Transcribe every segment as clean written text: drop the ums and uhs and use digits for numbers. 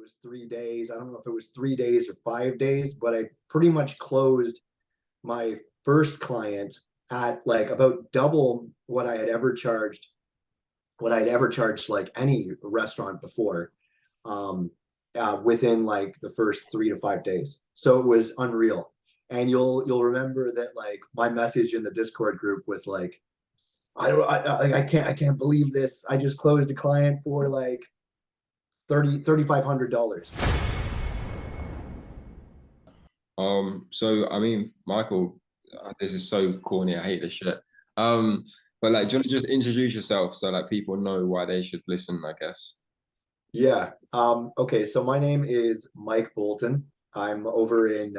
was 3 days. I don't know if it was 3 days or 5 days, but I pretty much closed my first client at like about double what I had ever charged, like any restaurant before, within like the first 3 to 5 days. So it was unreal. And you'll remember that like my message in the Discord group was like, I can't believe this. I just closed a client for like $3,500. So I mean, Michael, this is so corny. I hate this shit. But like, do you want to just introduce yourself so like people know why they should listen, I guess? Yeah. Okay. So my name is Mike Bolton. I'm over in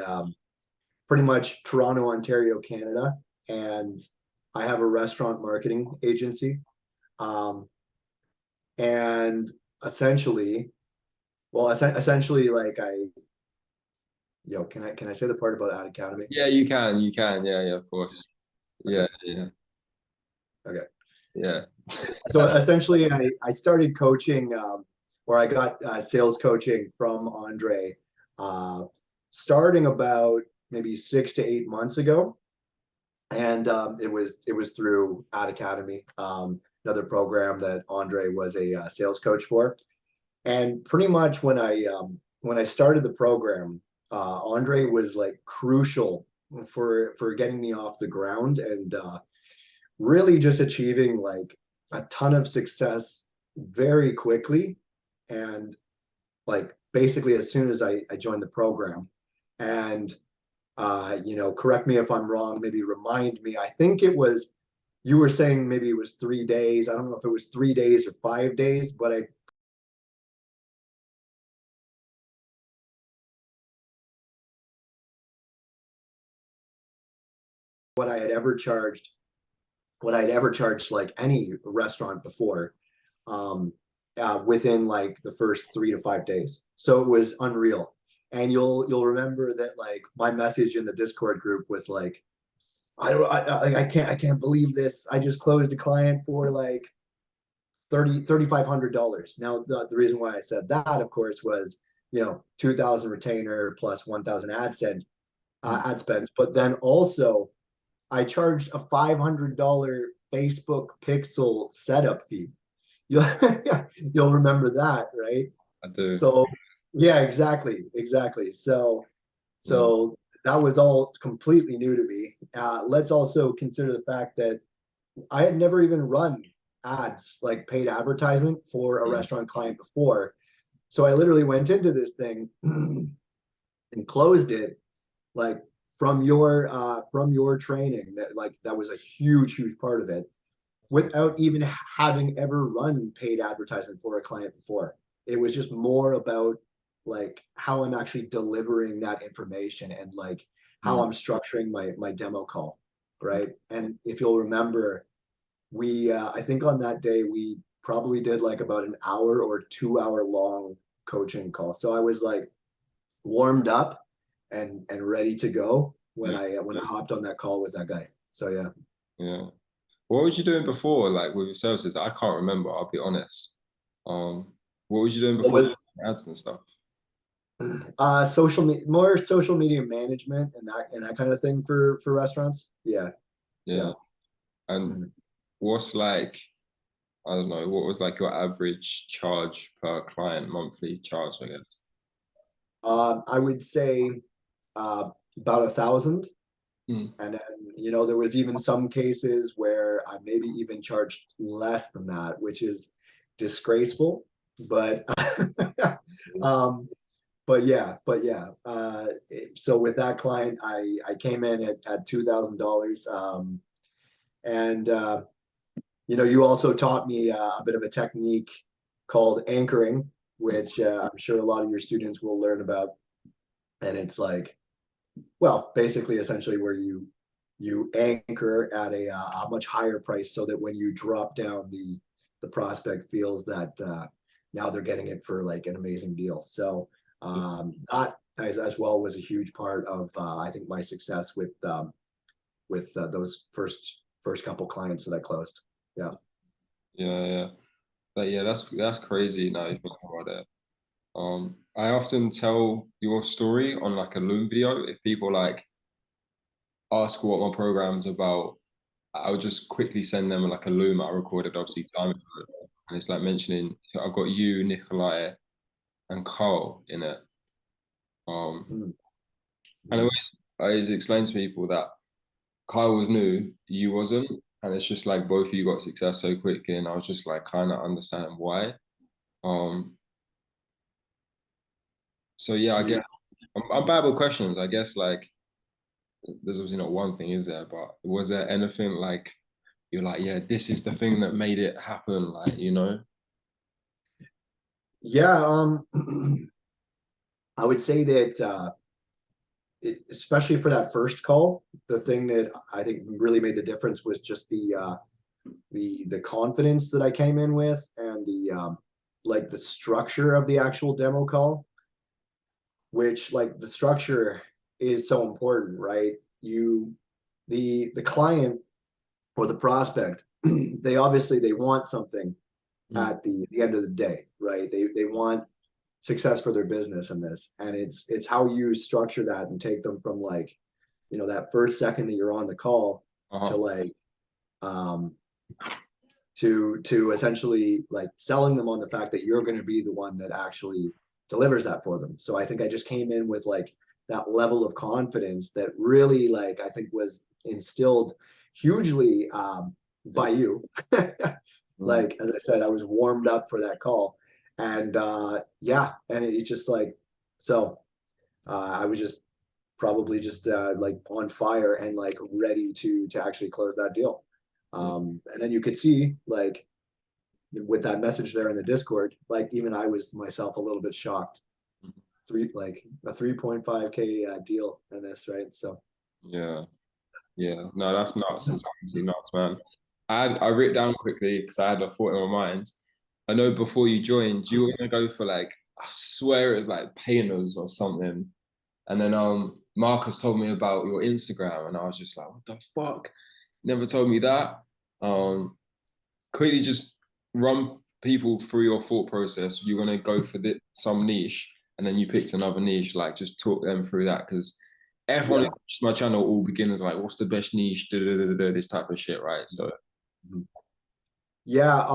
pretty much Toronto, Ontario, Canada, and I have a restaurant marketing agency. Um, and essentially, well, essentially, like can I say the part about Ad Academy? Yeah, you can. Yeah, yeah, of course. Okay. Yeah, yeah, Okay. yeah. So essentially, I started coaching, or I got sales coaching from Andre, uh, starting about maybe 6 to 8 months ago, and it was through Ad Academy, another program that Andre was a sales coach for. And pretty much when I started the program, Andre was like crucial for getting me off the ground and really just achieving like a ton of success very quickly, and like basically as soon as I joined the program. And correct me if I'm wrong, maybe remind me. I think it was, you were saying maybe it was 3 days. I don't know if it was 3 days or 5 days, but what I had ever charged, like any restaurant before, um, within like the first 3 to 5 days. So it was unreal. And you'll remember that like my message in the Discord group was like, I can't believe this. I just closed a client for like $3,500. Now the reason why I said that, of course, was 2,000 retainer plus 1,000 ad spend. But then also I charged a $500 Facebook pixel setup fee. You'll you'll remember that, right? I do. So yeah, exactly. So Mm, so that was all completely new to me. Let's also consider the fact that I had never even run ads, like paid advertisement for a mm, restaurant client before. So I literally went into this thing and closed it like from your training. That was a huge part of it, without even having ever run paid advertisement for a client before. It was just more about like how I'm actually delivering that information and like how mm, I'm structuring my demo call, right? And if you'll remember, we I think on that day we probably did like about an hour or 2 hour long coaching call. So I was like warmed up and ready to go when yeah, I hopped on that call with that guy. So yeah. yeah. What was you doing before, like with your services? I can't remember, I'll be honest. Um, what was you doing What before was ads and stuff? more social media management and that kind of thing for restaurants. Yeah. Yeah. Yeah. And Mhm. what's like, I don't know, what was like your average charge per client, monthly charge, I guess? I would say about 1,000. Mm, And then, there was even some cases where I maybe even charged less than that, which is disgraceful. But um, but yeah. So with that client, I came in at $2,000. And you also taught me a bit of a technique called anchoring, which I'm sure a lot of your students will learn about. And it's like, well, basically, essentially, where you anchor at a much higher price, so that when you drop down, the prospect feels that now they're getting it for like an amazing deal. So that as well was a huge part of I think my success with those first couple clients that I closed. Yeah. yeah, yeah. But yeah, that's crazy now you think about it. I often tell your story on like a Loom video. If people like ask what my program's about, I would just quickly send them like a Loom I recorded obviously time ago. And it's like mentioning, so I've got you, Nikolai, and Carl in it. Um, Mm, and mhm. I always explain to people that Kyle was new, you wasn't, and it's just like both of you got success so quickly, and I was just like kind of understanding why. Um, so yeah, I Yeah. guess I'm bad with questions. I guess like there's obviously not one thing, is there? But was there anything like you're like, yeah, this is the thing that made it happen, like you know? Yeah, I would say that especially for that first call, the thing that I think really made the difference was just the confidence that I came in with, and the like the structure of the actual demo call, which like the structure is so important, right? You the client or the prospect, they obviously they want something Mm. at the end of the day, right? They want success for their business in this, and it's how you structure that and take them from like, you know, that first second that you're on the call to Uh-huh. like um to essentially like selling them on the fact that you're going to be the one that actually delivers that for them. So I think I just came in with like that level of confidence that really like I think was instilled hugely Yeah. by you. Mm. Like as I said, I was warmed up for that call, and yeah, and it's just like so I was just probably just like on fire and like ready to actually close that deal. Mm. And then you could see like with that message there in the Discord, like even I was myself a little bit shocked. Three like a 3.5K deal in this, right? So Yeah. Yeah. No, that's nuts. It's honestly nuts, man. I wrote down quickly because I had a thought in my mind. I know before you joined, you were gonna go for like I swear it was like painters or something. And then Marcus told me about your Instagram, and I was just like, what the fuck? Never told me that. Um, quickly just run people through your thought process. You're gonna go for some niche, and then you picked another niche. Like just talk them through that because everyone who yeah. watches my channel, all beginners, like, what's the best niche? This type of shit, right? So, Yeah.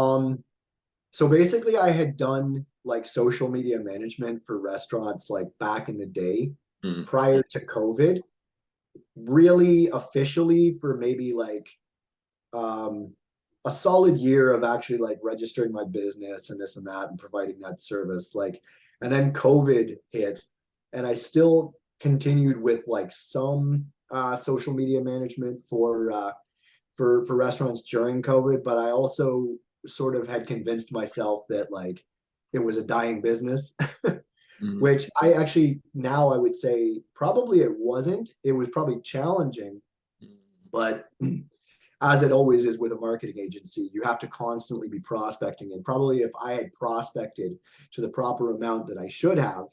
So basically I had done like social media management for restaurants like back in the day mm, prior to COVID, really officially for maybe like um a solid year of actually like registering my business and this and that and providing that service. Like, and then COVID hit, and I still continued with like some social media management for restaurants during COVID, but I also sort of had convinced myself that like it was a dying business, mm, which I actually now I would say probably it wasn't. It was probably challenging, mm, but as it always is with a marketing agency, you have to constantly be prospecting. And probably if I had prospected to the proper amount that I should have,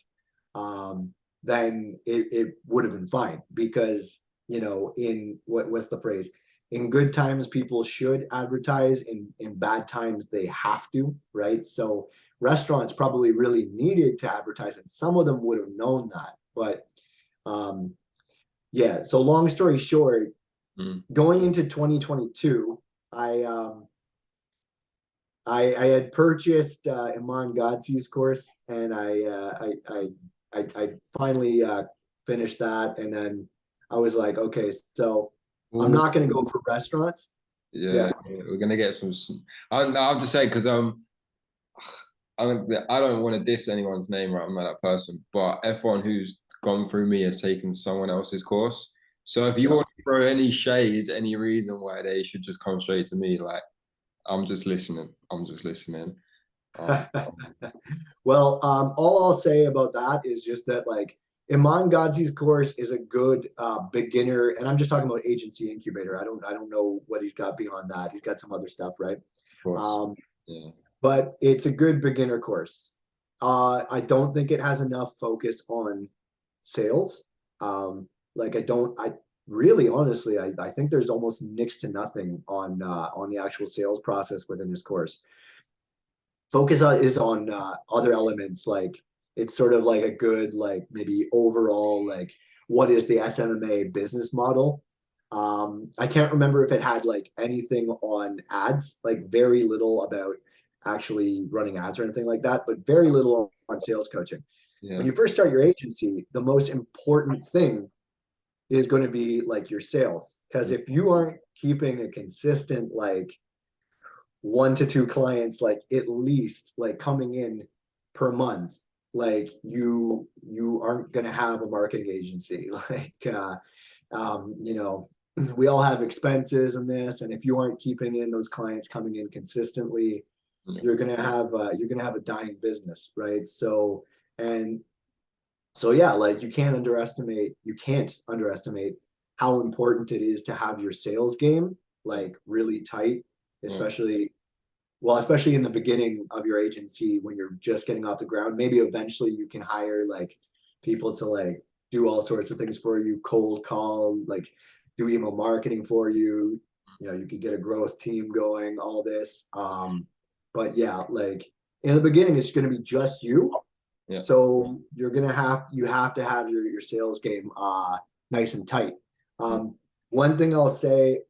then it would have been fine because, you know, in what's the phrase? In good times, people should advertise. In bad times, they have to, right? So restaurants probably really needed to advertise, and some of them would have known that. But um, yeah, so long story short, mm. going into 2022, I I had purchased Iman Godsey's course, and I finally finished that, and then I was like, okay, so I'm Ooh, not going to go for restaurants. Yeah, yeah, we're gonna get some. I'll just say because I don't want to diss anyone's name, right? I'm not that person, but everyone who's gone through me has taken someone else's course. So if you yeah. want to throw any shade, any reason why they should just come straight to me, like I'm just listening. I'm just listening. Um, Well, all I'll say about that is just that like Iman Godsey's course is a good beginner, and I'm just talking about agency incubator. I don't know what he's got beyond that. He's got some other stuff, right? of course. Um, Yeah. but it's a good beginner course. I don't think it has enough focus on sales. Like I really honestly, I think there's almost next to nothing on the actual sales process within this course. Focus is on other elements like it's sort of like a good, like maybe overall, like what is the SMMA business model. I can't remember if it had like anything on ads, like very little about actually running ads or anything like that, but very little on sales coaching. When Yeah. you first start your agency, the most important thing is going to be like your sales. Because if you aren't keeping a consistent, like 1 to 2 clients, like at least like coming in per month, like you aren't going to have a marketing agency. Like, you know, we all have expenses in this, and if you aren't keeping in those clients coming in consistently, Yeah. you're gonna have a dying business, right? And so yeah, like you can't underestimate how important it is to have your sales game like really tight, Yeah. especially well, especially in the beginning of your agency when you're just getting off the ground. Maybe eventually you can hire like people to like do all sorts of things for you, cold call, like do email marketing for you. You know, you could get a growth team going, all this. But yeah, like in the beginning, it's going to be just you. Yeah. So you have to have your sales game nice and tight. One thing I'll say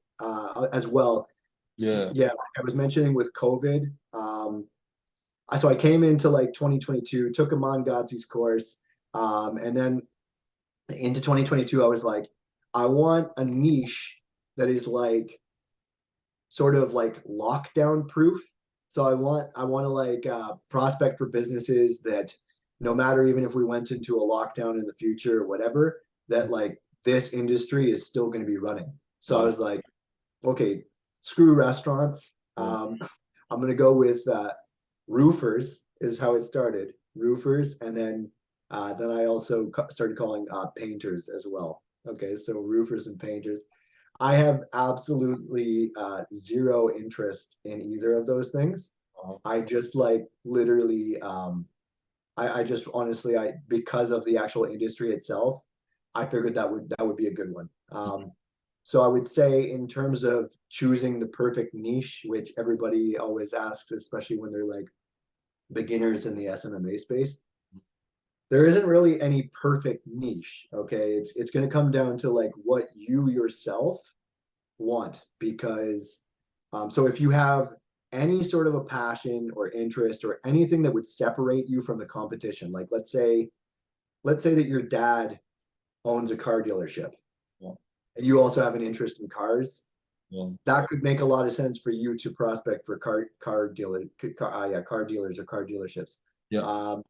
as well, Yeah. yeah, like I was mentioning with COVID, so I came into like 2022, took a Mongazi's course, and then into 2022, I was like, I want a niche that is like sort of like lockdown proof. So I want to like prospect for businesses that no matter even if we went into a lockdown in the future or whatever, that like this industry is still going to be running. So I Yeah. was like, okay, screw restaurants. Yeah. I'm gonna go with roofers is how it started. Roofers, and then I also started calling painters as well. Okay, so roofers and painters. I have absolutely zero interest in either of those things. Uh-huh. I just like literally, I just honestly, I because of the actual industry itself, I figured that would be a good one. So I would say in terms of choosing the perfect niche, which everybody always asks, especially when they're like beginners in the SMMA space, there isn't really any perfect niche. Okay, it's going to come down to like what you yourself want because so if you have any sort of a passion or interest or anything that would separate you from the competition, like let's say that your dad owns a car dealership Yeah. and you also have an interest in cars, Yeah. that could make a lot of sense for you to prospect for car dealers or car dealerships. Yeah. um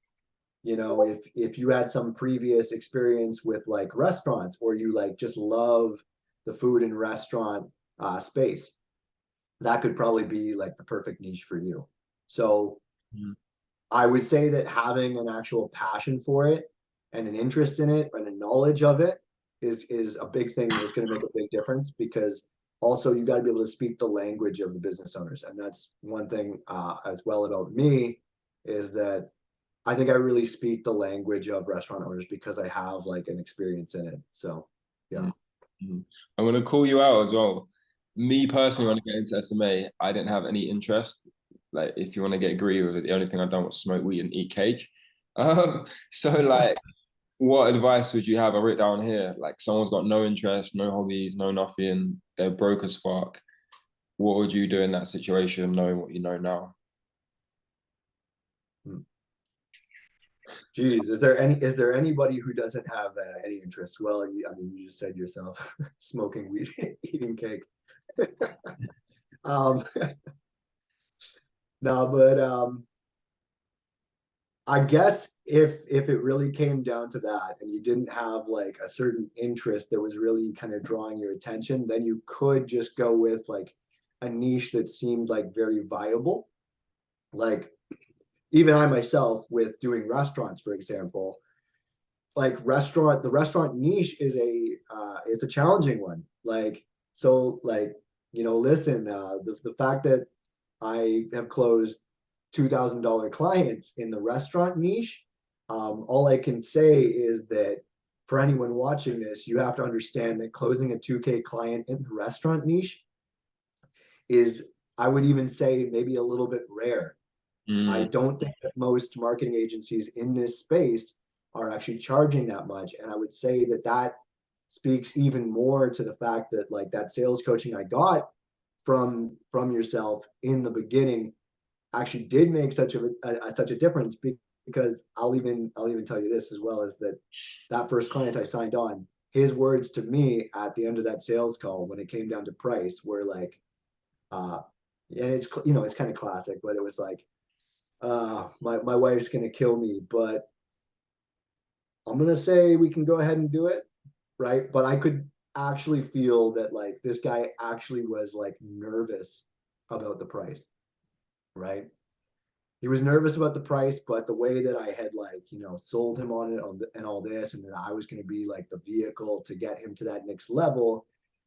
you know, if you had some previous experience with like restaurants or you like just love the food and restaurant space, that could probably be like the perfect niche for you. So Mhm. I would say that having an actual passion for it and an interest in it and a knowledge of it is a big thing, is going to make a big difference because also you got to be able to speak the language of the business owners. And that's one thing as well about me, is that I think I really speak the language of restaurant owners because I have like an experience in it. So yeah. Mhm. Mhm. I'm gonna call you out as well. Me personally, when I get into SMA, I didn't have any interest. Like, if you want to get greedy with it, the only thing I done was smoke weed and eat cake. So like, what advice would you have? I wrote down here, like someone's got no interest, no hobbies, no nothing, they're broke as fuck. What would you do in that situation, knowing what you know now? Hmm. Geez, is there anybody who doesn't have any interest? Well, I mean, you just said yourself, smoking weed, eating cake. Um, no, but I guess if it really came down to that, and you didn't have like a certain interest that was really kind of drawing your attention, then you could just go with like a niche that seemed like very viable. Like even I myself with doing restaurants, for example, like the restaurant niche is a it's a challenging one. Like so like you know, listen, the fact that I have closed $2,000 clients in the restaurant niche, all I can say is that for anyone watching this, you have to understand that closing a 2K client in the restaurant niche is, I would even say, maybe a little bit rare. I Mm, don't think that most marketing agencies in this space are actually charging that much. And I would say that that speaks even more to the fact that like that sales coaching I got from yourself in the beginning actually did make such a difference, because I'll even tell you this as well, is that that first client I signed on, his words to me at the end of that sales call when it came down to price were like, uh, and it's kind of classic, but it was like, my wife's gonna kill me, but I'm gonna say we can go ahead and do it, right? But I could actually feel that like this guy actually was like nervous about the price, right? He was nervous about the price, but the way that I had like, sold him on it and all this, and that I was going to be like the vehicle to get him to that next level,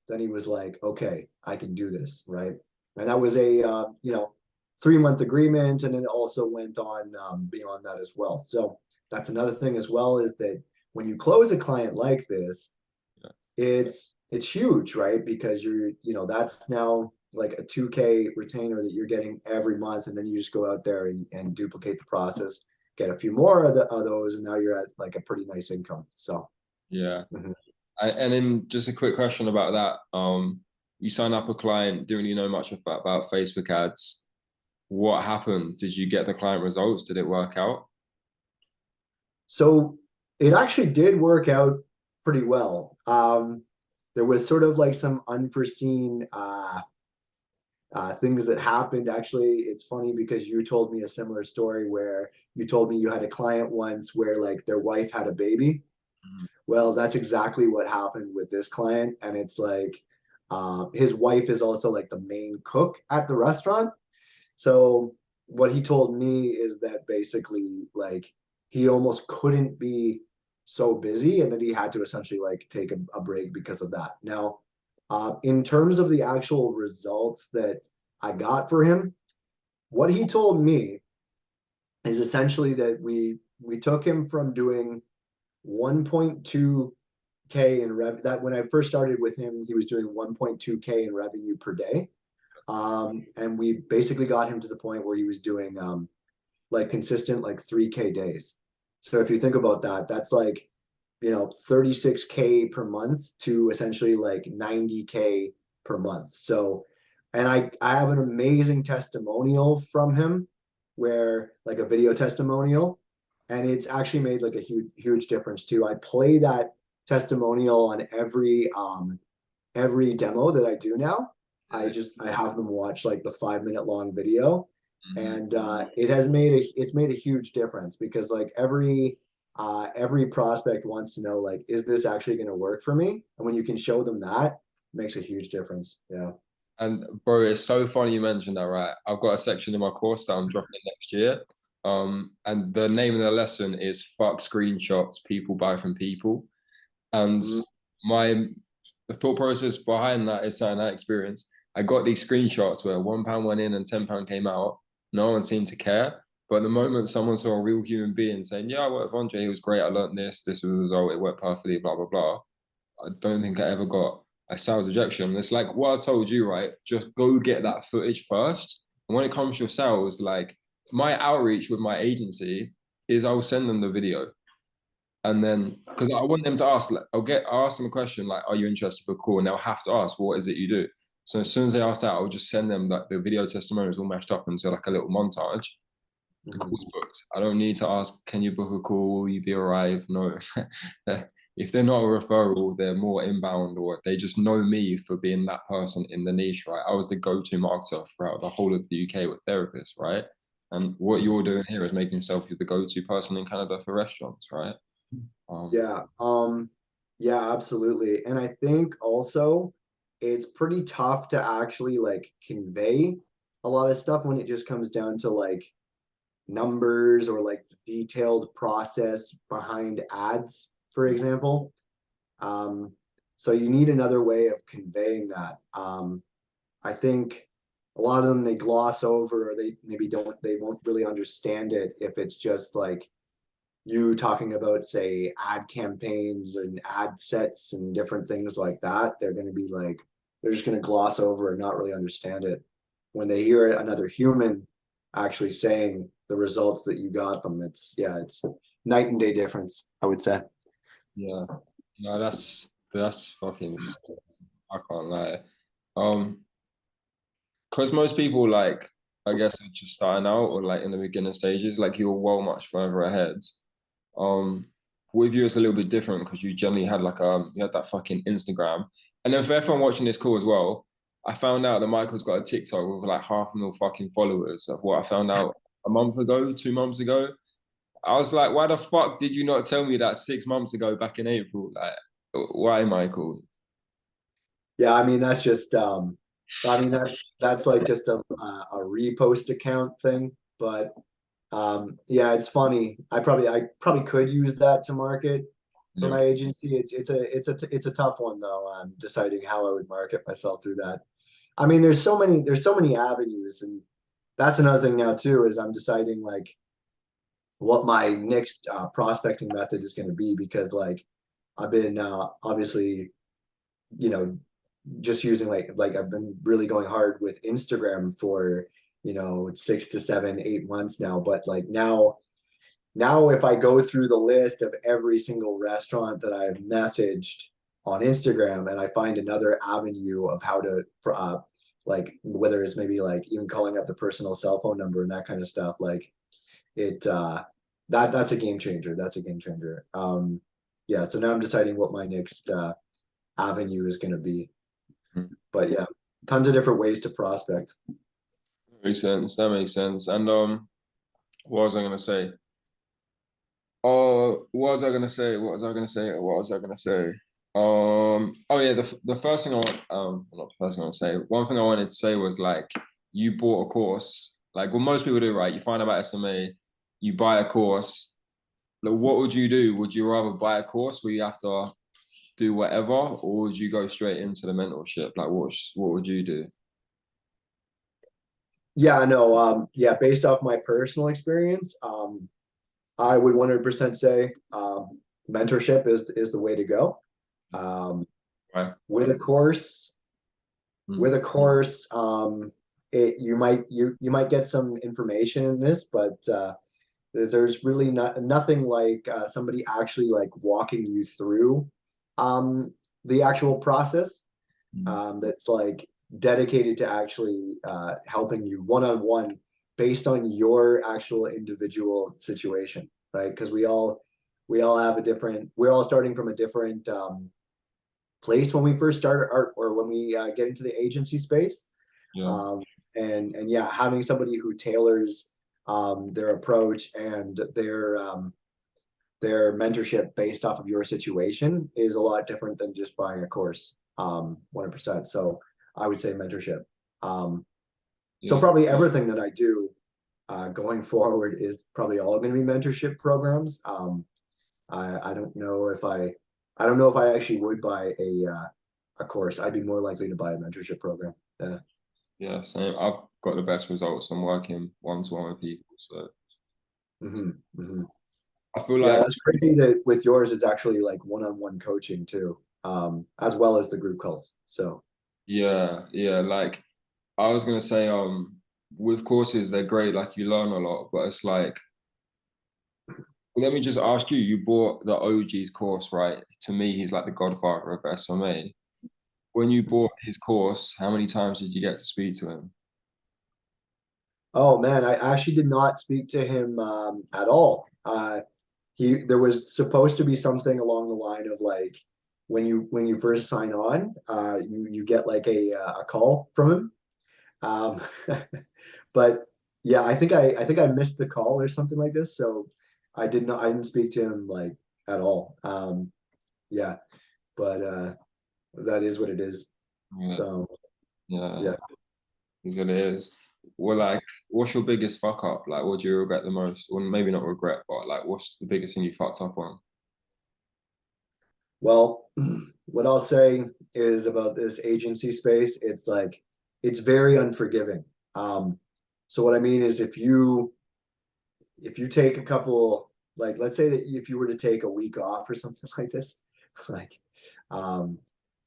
then he was like, okay, I can do this, right? And that was a 3-month agreement, and then it also went on beyond that as well. So that's another thing as well, is that when you close a client like this, yeah. it's huge, right? Because that's now like a 2K retainer that you're getting every month, and then you just go out there and duplicate the process, get a few more of those, and now you're at like a pretty nice income. So Yeah. mhm. And then just a quick question about that. You sign up a client, didn't really know much about Facebook ads. What happened? Did you get the client results? Did it work out? So it actually did work out pretty well. There was sort of like some unforeseen things that happened. Actually, it's funny because you told me a similar story where you told me you had a client once where like their wife had a baby. Mm. Well, that's exactly what happened with this client. And it's like his wife is also like the main cook at the restaurant. So what he told me is that basically like he almost couldn't be so busy, and that he had to essentially like take a break because of that. Now, in terms of the actual results that I got for him, what he told me is essentially that we took him from doing 1.2K in rev that when I first started with him, he was doing 1.2K in revenue per day. And we basically got him to the point where he was doing like consistent like 3K days. So if you think about that, that's like 36K per month to essentially like 90K per month. So, and I have an amazing testimonial from him, where like a video testimonial, and it's actually made like a huge difference too. I play that testimonial on every demo that I do now. I have them watch like the 5 minute long video, Mhm. and it's made a huge difference, because like every prospect wants to know like, is this actually going to work for me? And when you can show them that, it makes a huge difference. Yeah. And bro, it's so funny you mentioned that, right? I've got a section in my course that I'm dropping next year. And the name of the lesson is "Fuck screenshots people buy from people." And Mm, my the thought process behind that is saying that experience. I got these screenshots where £1 went in and £10 came out. No one seemed to care. But the moment someone saw a real human being saying, "Yeah, I worked with Andre, he was great. I learned this. This was the result. It worked perfectly." Blah blah blah. I don't think I ever got a sales rejection. It's like what I told you, right? Just go get that footage first. And when it comes to your sales, like my outreach with my agency is I'll send them the video. And then, because I want them to ask, like, I'll ask them a question like, "Are you interested for a call?" And they'll have to ask, "What is it you do?" So as soon as they ask that, I'll just send them like the video testimonials all mashed up into like a little montage. The mhm. call's booked. I don't need to ask, "Can you book a call? Will you be arrived?" No. If they're not a referral, they're more inbound, or they just know me for being that person in the niche, right? I was the go-to marketer throughout the whole of the UK with therapists, right? And what you're doing here is making yourself the go-to person in Canada for restaurants, right? Um, Yeah. Yeah, absolutely. And I think also it's pretty tough to actually like convey a lot of stuff when it just comes down to like numbers, or like the detailed process behind ads, for example. Um, so you need another way of conveying that. I think a lot of them they gloss over, or they won't really understand it if it's just like you talking about, say, ad campaigns and ad sets and different things like that. They're going to be like, they're just going to gloss over and not really understand it. When they hear another human actually saying the results that you got them. It's night and day difference, I would say. Yeah. No, that's fucking sick. I can't lie. Um, because most people like I guess are just starting out or like in the beginning stages, like you're well much further ahead. Um, with you it's a little bit different because you generally had like you had that fucking Instagram. And then for everyone watching this call as well, I found out that Michael's got a TikTok with like 500,000 fucking followers of what I found out a month ago, 2 months ago. I was like, why the fuck did you not tell me that 6 months ago back in April? Like, why, Michael? Yeah, I mean that's just I mean that's like just a repost account thing, but yeah, it's funny. I probably could use that to market for Yeah. my agency. It's a tough one though. Deciding how I would market myself through that. I mean, there's so many avenues, and that's another thing now too, is I'm deciding like what my next prospecting method is going to be, because like I've been obviously, you know, just using like I've been really going hard with Instagram for 6 to 7, 8 months now. But like now if I go through the list of every single restaurant that I've messaged on Instagram, and I find another avenue of how to like whether it's maybe like even calling up the personal cell phone number and that kind of stuff, like it that's a game changer. That's a game changer. Yeah, so now I'm deciding what my next avenue is going to be. But yeah, tons of different ways to prospect. Makes sense. That makes sense. And what was I gonna say? Oh, what was I gonna say? What was I gonna say? What was I gonna say? Oh yeah, the first thing I want, not the first thing I want to say. One thing I wanted to say was like you bought a course, like what most people do, right? You find out about SMA, you buy a course. Like, what would you do? Would you rather buy a course where you have to do whatever, or would you go straight into the mentorship? Like, what would you do? Yeah, no, yeah, based off my personal experience, I would 100% say mentorship is the way to go. Um, Right. with a course, Mm. with a course, you might get some information in this, but there's really nothing like somebody actually like walking you through the actual process, Mm. that's like dedicated to actually helping you one-on-one based on your actual individual situation, right? Because we all have a different, we're all starting from a different place when we first start or when we get into the agency space. Yeah. um, and yeah, having somebody who tailors their approach and their mentorship based off of your situation is a lot different than just buying a course. 100%. So I would say mentorship. So Yeah. probably everything that I do going forward is probably all going to be mentorship programs. I don't know if I actually would buy a course. I'd be more likely to buy a mentorship program. Yeah. Yeah, same. I've got the best results from working one to one with people. So Hmm. Hmm. I feel Yeah, like, that's crazy that with yours it's actually like one-on-one coaching too, as well as the group calls. So yeah, yeah. Like I was gonna say, with courses they're great. Like you learn a lot, but it's like, let me just ask you. You bought the OG's course, right? To me, he's like the godfather of SMA. When you bought his course, how many times did you get to speak to him? oh man, I actually did not speak to him at all. There was supposed to be something along the line of like when you first sign on, you get like a call from him. Um, but yeah, I think I missed the call or something like this, so I didn't speak to him like at all. Yeah, but that is what it is. Yeah, So yeah, yeah. is what it is. Well, like, what's your biggest fuck up? Like, what do you regret the most? Or maybe not regret, but like, what's the biggest thing you fucked up on? Well, what I'll say is about this agency space, it's like it's very unforgiving. So what I mean is if you take a couple, like let's say that if you were to take a week off or something like this, like um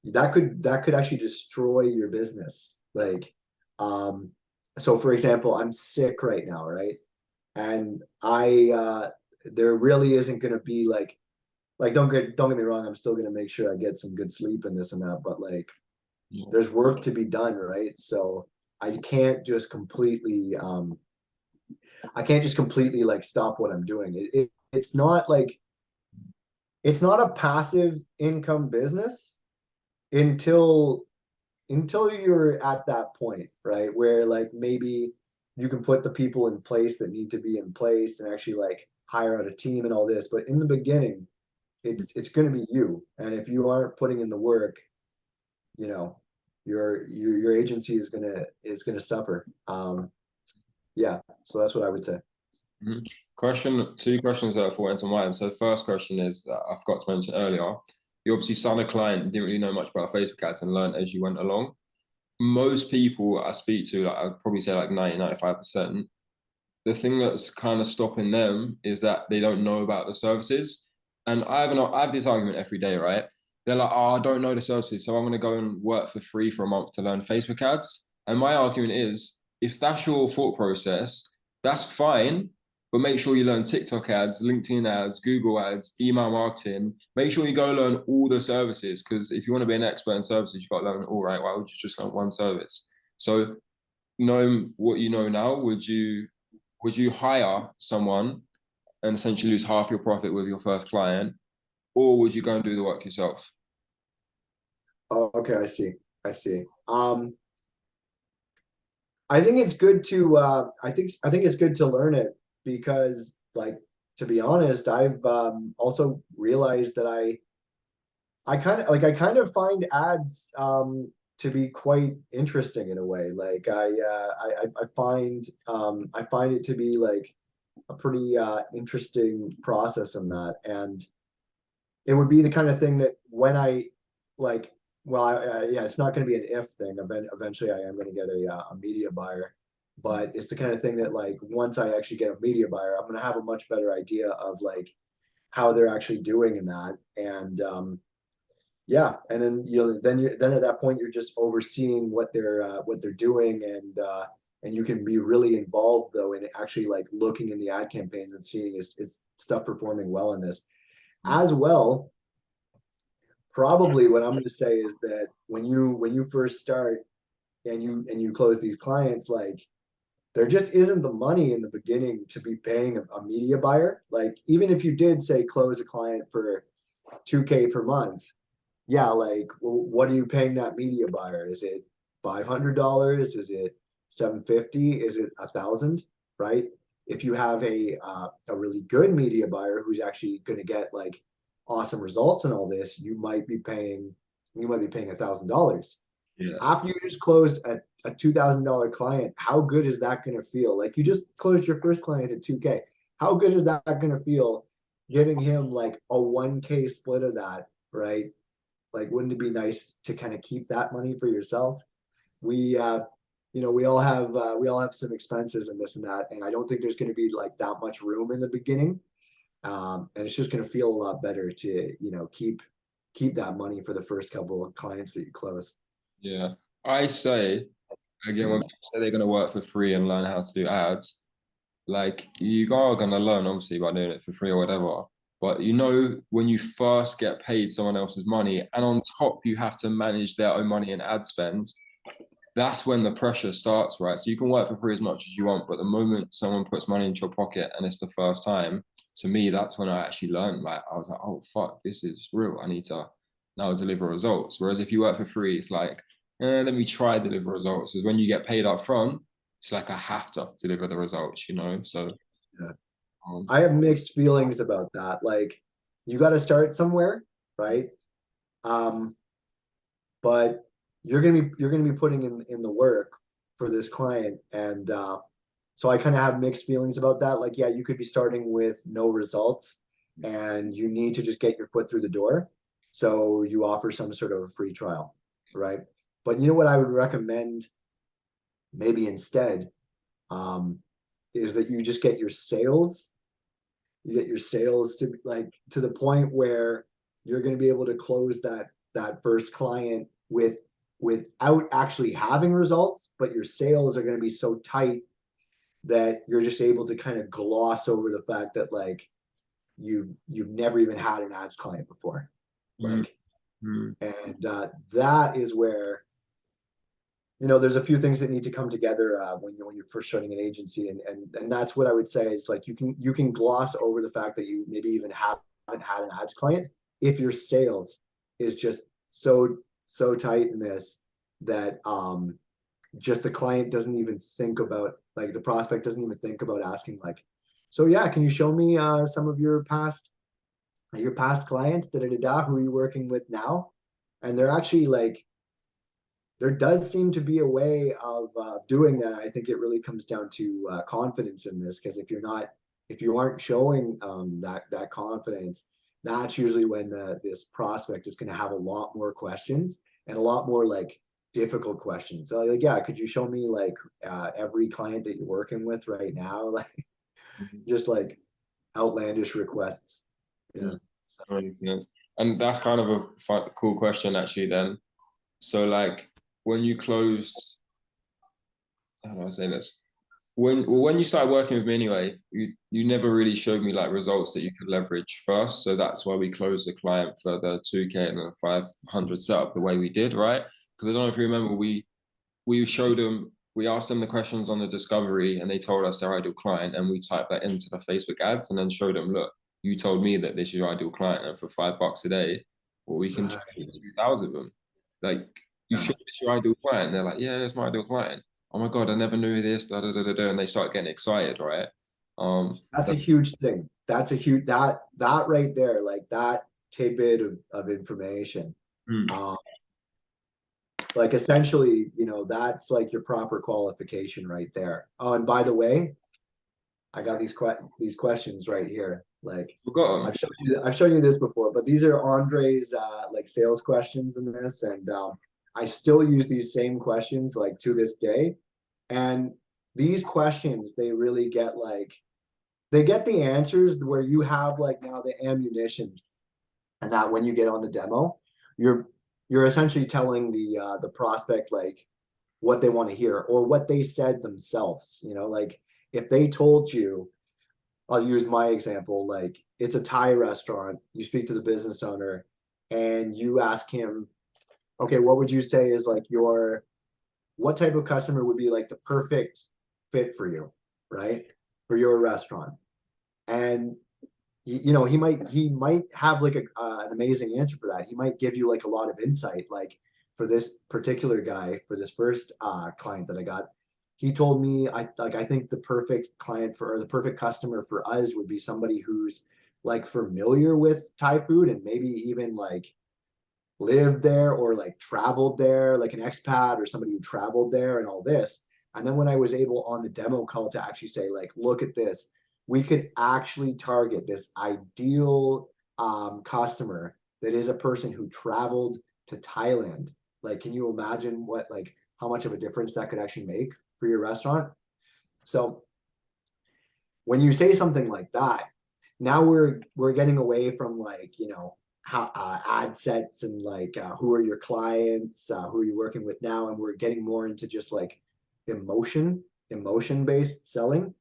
that could actually destroy your business. Like um so for example, I'm sick right now, right? And there really isn't gonna be like don't get me wrong, I'm still gonna make sure I get some good sleep and this and that, but like Yeah. there's work to be done, right? So I can't just completely I can't just completely like stop what I'm doing. It's not like it's not a passive income business until you're at that point, right? Where like maybe you can put the people in place that need to be in place and actually like hire out a team and all this. But in the beginning, it's going to be you. And if you aren't putting in the work, you know, your agency is gonna suffer. Yeah. So that's what I would say. Mhm. Two questions that I thought into mind. So first question is that I forgot to mention earlier. You obviously signed a client, didn't really know much about Facebook ads and learned as you went along. Most people I speak to, like I'd probably say like 95%, the thing that's kind of stopping them is that they don't know about the services. And I have this argument every day, right? They're like, oh, I don't know the services, so I'm going to go and work for free for a month to learn Facebook ads. And my argument is, if that's your thought process, that's fine. But make sure you learn TikTok ads, LinkedIn ads, Google ads, email marketing. Make sure you go learn all the services, because if you want to be an expert in services, you've got to learn all, right. Why would you just learn one service? So knowing what you know now, would you hire someone and essentially lose half your profit with your first client, or would you go and do the work yourself? Oh, okay, I see. I see. I think it's good to I think it's good to learn it because like to be honest, I've also realized that I kind of find ads to be quite interesting in a way. Like I find it to be like a pretty interesting process in that. And it would be the kind of thing that when I like, well, yeah, it's not going to be an if thing. Eventually, I am going to get a media buyer, but it's the kind of ththing that like once I actually get a media buyer, I'm going to have a much better idea of like how they're actually doing in that. And yeah, and then then at that point you're just overseeing what they're doing, and you can be really involved though in actually like looking in the ad campaigns and seeing is stuff performing well in this as well. Probably what I'm going to say is that when you first start and you close these clients, like there just isn't the money in the beginning to be paying a media buyer. Like even if you did say close a client for 2K per month, yeah, like what are you paying that media buyer? Is it $500? Is it 750? Is it 1,000? Right? If you have a really good media buyer who's actually going to get like awesome results and all this, you might be paying $1,000. Yeah. After you just closed a $2,000 client, how good is that going to feel? Like you just closed your first client at 2K. How good is that going to feel giving him like a 1K split of that, right? Like, wouldn't it be nice to kind of keep that money for yourself? We, we all have some expenses and this and that, and I don't think there's going to be like that much room in the beginning. And it's just going to feel a lot better to, keep that money for the first couple of clients that you close. Yeah. I say, again, when people say they're going to work for free and learn how to do ads, like you are going to learn obviously by doing it for free or whatever. But when you first get paid someone else's money and on top you have to manage their own money and ad spend, that's when the pressure starts, right? So you can work for free as much as you want, but the moment someone puts money into your pocket and it's the first time, to me, that's when I actually learned. Like I was like, oh fuck, this is real. I need to now deliver results. Whereas if you work for free, it's like, let me try deliver results. Because when you get paid up front, it's like I have to deliver the results. So Yeah. um, I have mixed feelings about that. Like, you got to start somewhere, right? Um, but you're gonna be putting in the work for this client, and so I kind of have mixed feelings about that. Like, yeah, you could be starting with no results, and you need to just get your foot through the door, so you offer some sort of a free trial, right? But you know what I would recommend maybe instead, um, is that you get your sales to like to the point where you're going to be able to close that first client without actually having results, but your sales are going to be so tight that you're just able to kind of gloss over the fact that like you've never even had an ads client before. Like, and that is where, you know, there's a few things that need to come together when you're first starting an agency, and that's what I would say is like you can gloss over the fact that you maybe even haven't had an ads client if your sales is just so tight in this that just the client doesn't even think about, like the prospect doesn't even think about asking like, so yeah, can you show me some of your past clients, who are you working with now? And they're actually like, there does seem to be a way of doing that. I think it really comes down to confidence in this, because if you aren't showing that confidence, that's usually when this prospect is going to have a lot more questions and a lot more like difficult questions. So like, yeah, could you show me like every client that you're working with right now? Like just like outlandish requests. Yeah. So. And that's kind of a cool question actually then. So like when you closed, how do I say this? When you started working with me anyway, you never really showed me like results that you could leverage first. So that's why we closed the client for the 2K and the 500 setup the way we did, right? Because I don't know if you remember, we showed them, we asked them the questions on the discovery and they told us their ideal client, and we typed that into the Facebook ads and then showed them, look, you told me that this is your ideal client, and for $5 a day, well, we can do 2,000 of them. Like, you showed this your ideal client. And they're like, yeah, it's my ideal client. Oh my God, I never knew this, da da da da da. And they start getting excited, right? That's a huge thing. That's a huge that right there, like that tidbit of information. Like essentially, you know, that's like your proper qualification right there. Oh, and by the way, I got these questions right here. Like I've shown you this before, but these are Andre's like sales questions in this, and I still use these same questions like to this day. And these questions, they really get like they get the answers where you have like now the ammunition, and that when you get on the demo, you're essentially telling the prospect like what they want to hear or what they said themselves. You know, like if they told you, I'll use my example, like it's a Thai restaurant, you speak to the business owner and you ask him, okay, what would you say is like what type of customer would be like the perfect fit for you, right? For your restaurant. And you know, he might have like an amazing answer for that. He might give you like a lot of insight. Like for this particular guy, for this first client that I got, he told me I think the perfect client for, or the perfect customer for us would be somebody who's like familiar with Thai food and maybe even like lived there or like traveled there, like an expat or somebody who traveled there and all this. And then when I was able on the demo call to actually say like, look at this, we could actually target this ideal customer that is a person who traveled to Thailand. Like, can you imagine what, like, how much of a difference that could actually make for your restaurant? So when you say something like that, now we're getting away from like, you know, how ad sets and like who are your clients, who are you working with now, and we're getting more into just like emotion based selling.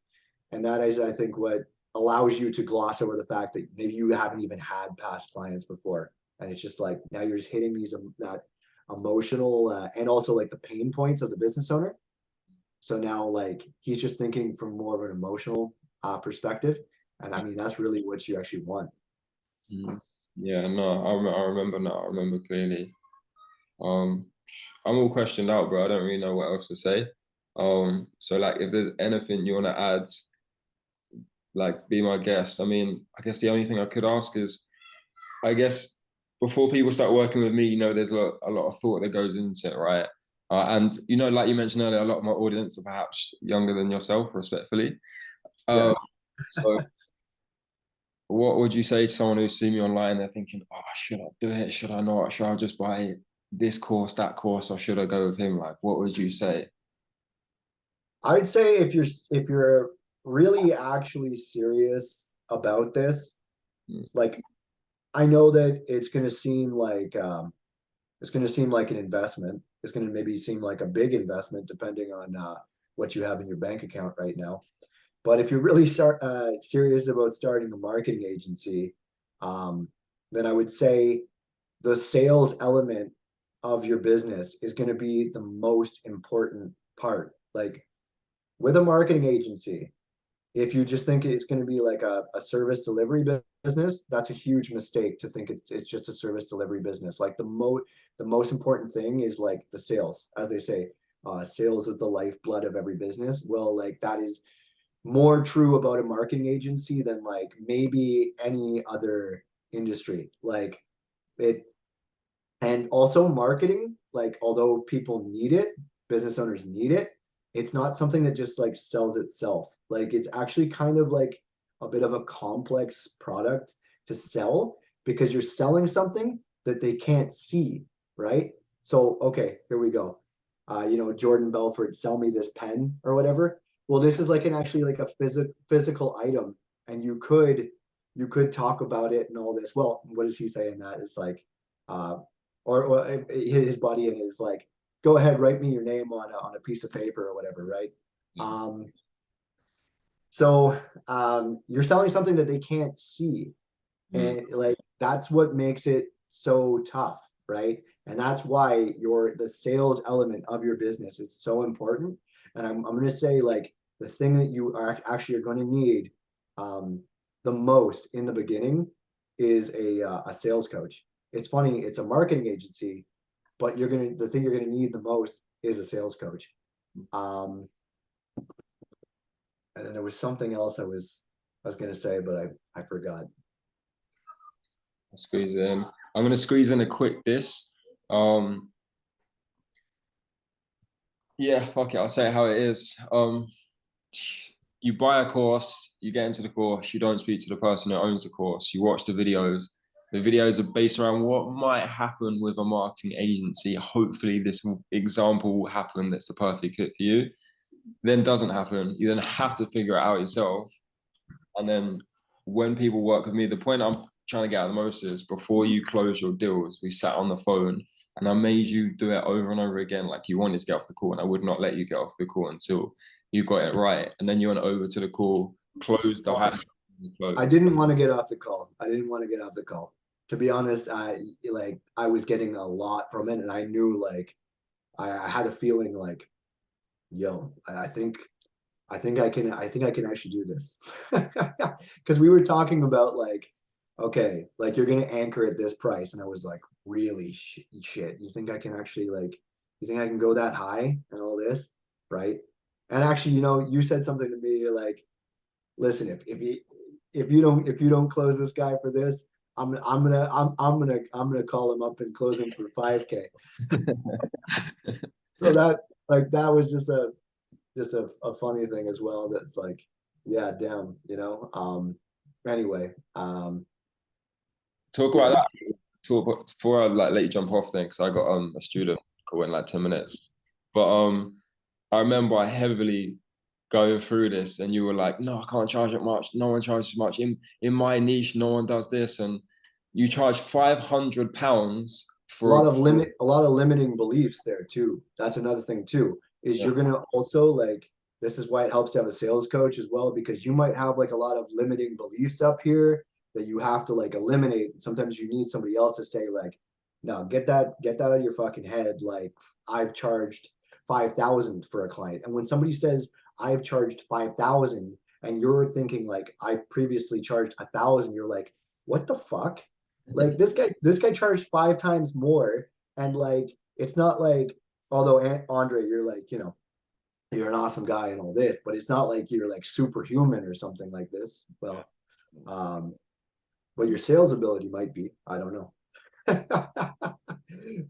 And that is, I think, what allows you to gloss over the fact that maybe you haven't even had past clients before. And it's just like now you're just hitting these that emotional and also like the pain points of the business owner. So now like he's just thinking from more of an emotional perspective. And I mean, that's really what you actually want. Yeah, no, I remember now. I remember clearly. I'm all questioned out, bro. I don't really know what else to say. So like if there's anything you want to add, like be my guest. I mean, I guess the only thing I could ask is, I guess before people start working with me, you know, there's a lot of thought that goes into it, right? And you know, like you mentioned earlier, a lot of my audience are perhaps younger than yourself, respectfully. Yeah. So what would you say to someone who's seen me online? They're thinking, oh, should I do it? Should I not? Should I just buy this course, that course, or should I go with him? Like, what would you say? I'd say if you're really actually serious about this, like I know that it's going to seem like it's going to seem like an investment. It's going to maybe seem like a big investment depending on what you have in your bank account right now. But if you're really serious about starting a marketing agency, then I would say the sales element of your business is going to be the most important part. Like with a marketing agency, if you just think it's going to be like a service delivery business, that's a huge mistake to think it's just a service delivery business. Like the most important thing is like the sales, as they say, sales is the lifeblood of every business. Well, like that is more true about a marketing agency than like maybe any other industry. Like it, and also marketing, like although people need it, business owners need it, it's not something that just like sells itself. Like it's actually kind of like a bit of a complex product to sell because you're selling something that they can't see, right? So, okay, here we go. Jordan Belfort, sell me this pen or whatever. Well, this is like an actually like a physical item, and you could talk about it and all this. Well, what does he say in that? It's like, uh, or his buddy and is like, go ahead, write me your name on a piece of paper or whatever, right? So you're selling something that they can't see, Mm. and like that's what makes it so tough, right? And that's why the sales element of your business is so important. And I'm going to say like the thing that you are actually going to need um, the most in the beginning is a sales coach. It's funny, it's a marketing agency, but the thing you're gonna need the most is a sales coach. Um, and then there was something else I was gonna say, but I forgot. I'll squeeze it in. I'm gonna squeeze in a quick diss. Um, yeah, fuck it. I'll say it how it is. You buy a course, you get into the course, you don't speak to the person who owns the course, you watch the videos. The videos are based around what might happen with a marketing agency. Hopefully, this example will happen that's the perfect fit for you. Then doesn't happen. You then have to figure it out yourself. And then when people work with me, the point I'm trying to get out the most is before you close your deals, we sat on the phone and I made you do it over and over again. Like you wanted to get off the call and I would not let you get off the call until you got it right. And then you went over to the call, closed the hatch. I didn't want to get off the call. I didn't want to get off the call. To be honest, I was getting a lot from it, and I knew like I had a feeling like, yo, I think I can actually do this. Because we were talking about like, okay, like you're gonna anchor at this price, and I was like, really shit. You think I can actually like, you think I can go that high and all this, right? And actually, you said something to me. You're like, listen, if you don't close this guy for this, I'm gonna call him up and close him for 5K. So that was just a funny thing as well. That's like, yeah, damn, anyway, Talk yeah. about that. Talk before I like let you jump off then, because I got a student call in like 10 minutes. But I remember I heavily going through this and you were like, no, I can't charge it much. No one charges much. In my niche, no one does this. And you charge £500 a for lot of limiting beliefs there too. That's another thing too, is yeah. you're gonna also like, this is why it helps to have a sales coach as well, because you might have like a lot of limiting beliefs up here that you have to like eliminate. Sometimes you need somebody else to say like, no, get that out of your fucking head. Like I've charged 5,000 for a client. And when somebody says I've charged 5,000 and you're thinking like I previously charged 1,000, you're like, what the fuck? Like this guy charged 5 times more, and like it's not like, although Andre, you're like, you're an awesome guy and all this, but it's not like you're like superhuman or something like this. Well, um, but your sales ability might be. I don't know.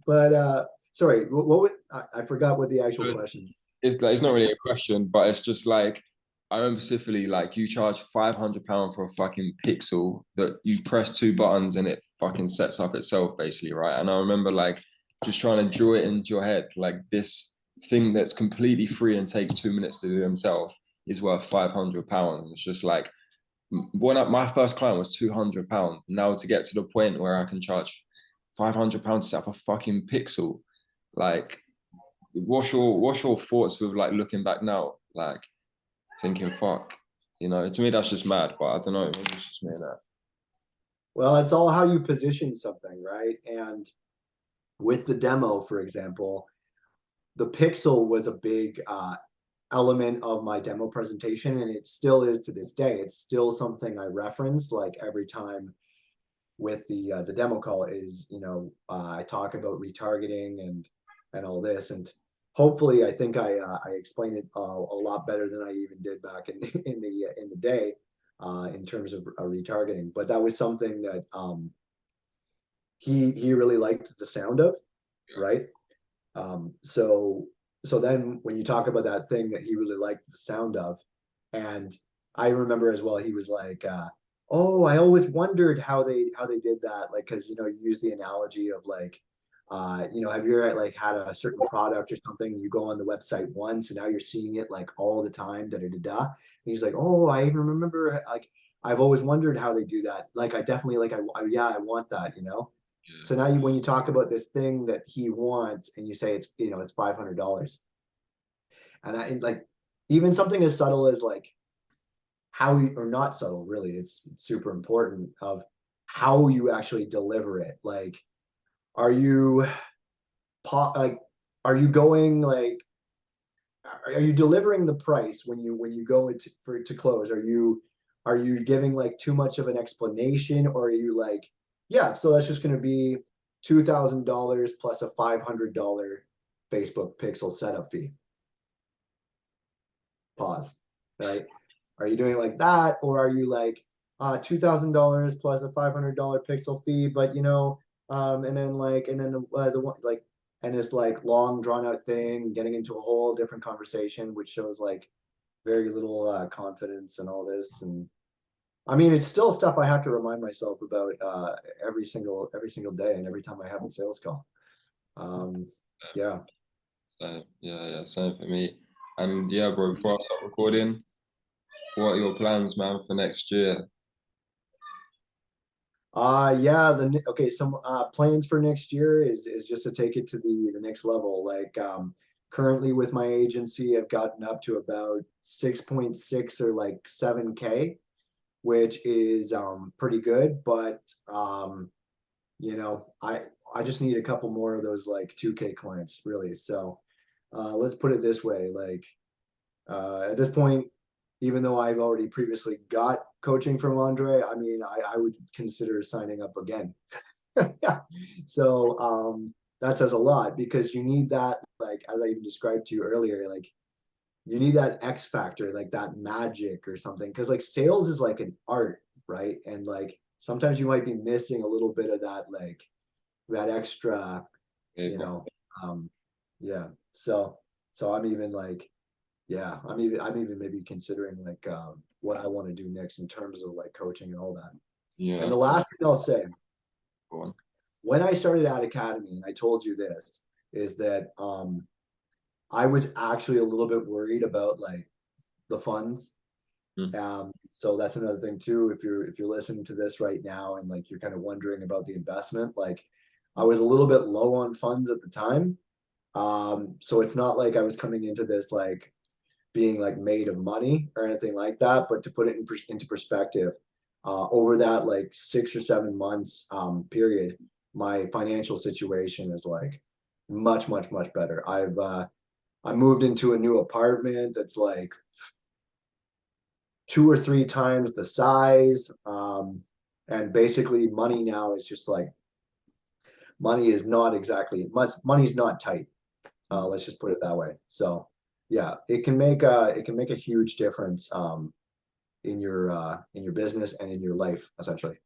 But sorry, what would I forgot what the actual question. It's like it's not really a question, but it's just like I remember specifically like you charge £500 for a fucking pixel that you press two buttons and it fucking sets up itself basically, right? And I remember like just trying to draw it into your head, like this thing that's completely free and takes 2 minutes to do themselves is worth £500. It's just like my first client was £200. Now to get to the point where I can charge £500 to set up a fucking pixel. Like, what's your thoughts with like looking back now? Like thinking, fuck, to me that's just mad, but I don't know, maybe it's just me and that. Well, it's all how you position something, right? And with the demo, for example, the pixel was a big element of my demo presentation, and it still is to this day. It's still something I reference like every time with the demo call is, I talk about retargeting and all this, and hopefully I think I explained it a lot better than I even did back in the day in terms of retargeting. But that was something that he really liked the sound of, right? So then when you talk about that thing that he really liked the sound of, and I remember as well, he was like, oh, I always wondered how they did that. Like, cause you use the analogy of like, have you ever like had a certain product or something, you go on the website once and now you're seeing it like all the time, da da da da. And he's like, oh, I even remember like I've always wondered how they do that. Like I definitely like yeah, I want that. Yeah. So now when you talk about this thing that he wants and you say it's $500, and like even something as subtle as like how you, or not subtle, really, it's super important of how you actually deliver it. Like, are you like, are you going like, are you delivering the price when you go into for to close? Are you giving like too much of an explanation, or are you like, yeah, so that's just going to be $2,000 plus a $500 Facebook pixel setup fee? Pause. Right? Are you doing it like that, or are you like $2,000 plus a $500 pixel fee, but and then the one like, and this like long drawn out thing, getting into a whole different conversation, which shows like very little confidence and all this. And I mean, it's still stuff I have to remind myself about every single day and every time I have a sales call. Um, yeah. So yeah, same for me. And yeah, bro, before I start recording, what are your plans, man, for next year? Yeah, okay, some plans for next year is just to take it to the next level. Like currently with my agency, I've gotten up to about 6.6 or like 7K, which is pretty good, but I just need a couple more of those like 2K clients, really. So let's put it this way, like at this point, even though I've already previously got coaching from Andre, I mean, I would consider signing up again. So that says a lot, because you need that, like, as I even described to you earlier, like you need that X factor, like that magic or something. Because like sales is like an art, right? And like sometimes you might be missing a little bit of that, like that extra, Okay, you bro. know. Yeah. So I'm even like, yeah, I'm even maybe considering like what I want to do next in terms of like coaching and all that. And Yeah, the last thing I'll say, go on. when I started at Academy, and I told you this, is that I was actually a little bit worried about like the funds. Mm. So that's another thing too. If you're listening to this right now and like you're kind of wondering about the investment, like I was a little bit low on funds at the time. So it's not like I was coming into this like being like made of money or anything like that. But to put it into perspective, over that like 6 or 7 months period, my financial situation is like much, much, much better. I moved into a new apartment that's like 2 or 3 times the size. And basically money now is just like, money is not exactly much, money's not tight. Let's just put it that way. So yeah, it can make a huge difference in your business and in your life, essentially.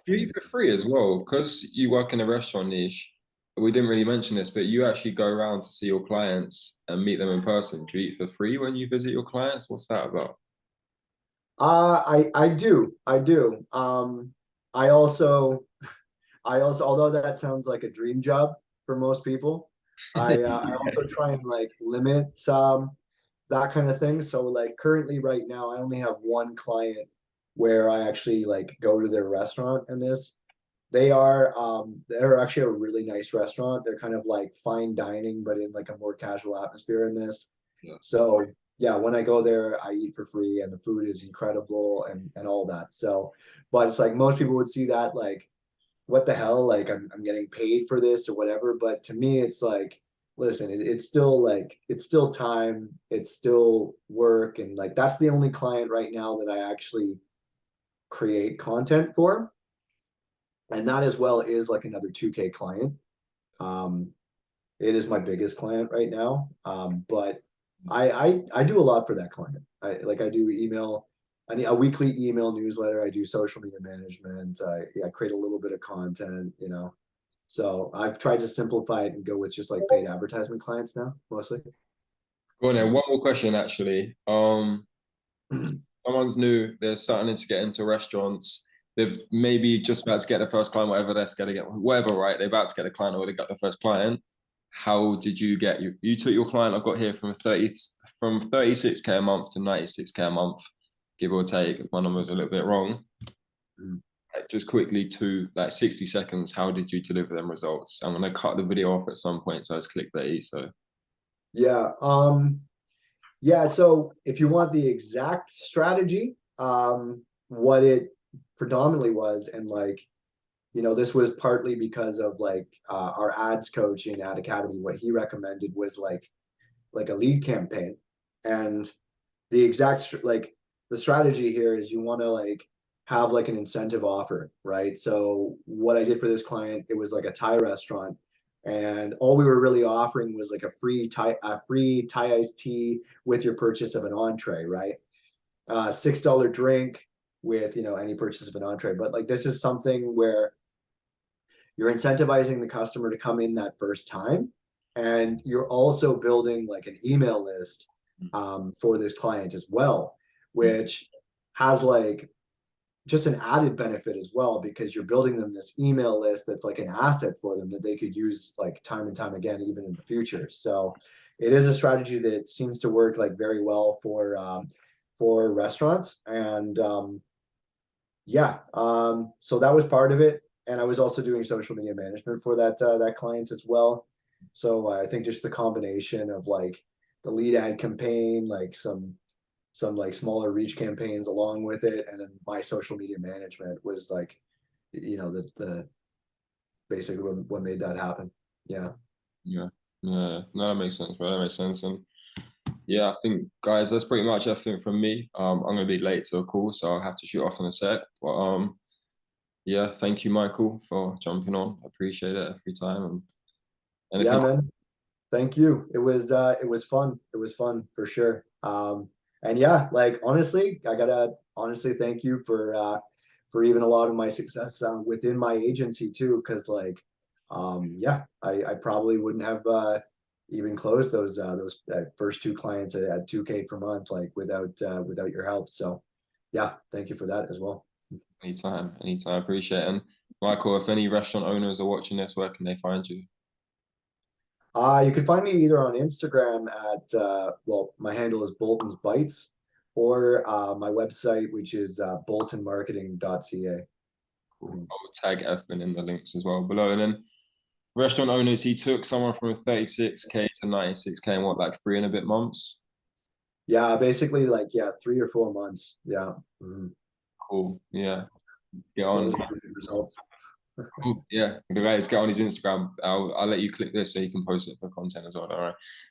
You eat for free as well, because you work in a restaurant niche. We didn't really mention this, but you actually go around to see your clients and meet them in person. Do you eat for free when you visit your clients? What's that about? I do. I also, although that sounds like a dream job for most people, I also try and like limit that kind of thing. So like currently right now, I only have one client where I actually like go to their restaurant and this. they're actually a really nice restaurant. They're kind of like fine dining, but in like a more casual atmosphere in this. Yeah. So yeah, when I go there, I eat for free and the food is incredible and all that. So, but it's like most people would see that like, what the hell? Like I'm getting paid for this or whatever. But to me, it's like, listen, it's still like it's still time, it's still work, and like that's the only client right now that I actually create content for. And that as well is like another 2K client. Um, it is my biggest client right now. But I do a lot for that client. I do email, I need a weekly email newsletter. I do social media management. I create a little bit of content, you know. So I've tried to simplify it and go with just like paid advertisement clients now, mostly. Go on then. One more question, actually. Someone's new. They're starting to get into restaurants. They've maybe just about to get the first client, whatever they're going to get, whatever, right? They're about to get a client or they got the first client. How did you get you? You took your client. I've got here from 36K a month to 96K a month, give or take. If my number was a little bit wrong. Mm. Like, just quickly to like 60 seconds. How did you deliver them results? I'm gonna cut the video off at some point, so it's clickbaity. So Yeah. Yeah, so if you want the exact strategy, what it predominantly was, and like, you know, this was partly because of like our ads coach in Ad Academy, what he recommended was like a lead campaign. And the exact like the strategy here is you want to like have like an incentive offer, right? So what I did for this client, it was like a Thai restaurant, and all we were really offering was like a free Thai iced tea with your purchase of an entree, right? $6 drink with, you know, any purchase of an entree. But like this is something where you're incentivizing the customer to come in that first time, and you're also building like an email list for this client as well, which has like just an added benefit as well, because you're building them this email list that's like an asset for them that they could use like time and time again, even in the future. So it is a strategy that seems to work like very well for restaurants. And yeah, so that was part of it. And I was also doing social media management for that client as well. So I think just the combination of like the lead ad campaign, like some like smaller reach campaigns along with it, and then my social media management was like, you know, the basically what made that happen. Yeah. yeah, yeah, no, that makes sense, bro. That makes sense. And yeah, I think guys, that's pretty much everything from me. I'm gonna be late to a call, so I'll have to shoot off in a sec. But yeah, thank you, Michael, for jumping on. I appreciate it every time. And Yeah, anything, man. Thank you. It was fun. It was fun for sure. And yeah, like honestly, I gotta honestly thank you for even a lot of my success within my agency too, because like yeah, I probably wouldn't have even closed those first two clients at 2K per month like without your help. So yeah, thank you for that as well. anytime, anytime. I appreciate it. And Michael, if any restaurant owners are watching this, where can they find you? You can find me either on Instagram at well, my handle is Bolton's Bites, or my website, which is boltonmarketing.ca. Cool. I'll tag everything in the links as well below. And then restaurant owners, he took someone from 36K to 96K in what, like 3 and a bit months? Yeah, basically like yeah, 3 or 4 months. Yeah. Mhm. Cool. Yeah. Get So on. those are pretty good results. Cool. Yeah. The guys get on his Instagram. I'll let you click this so you can post it for content as well. All right.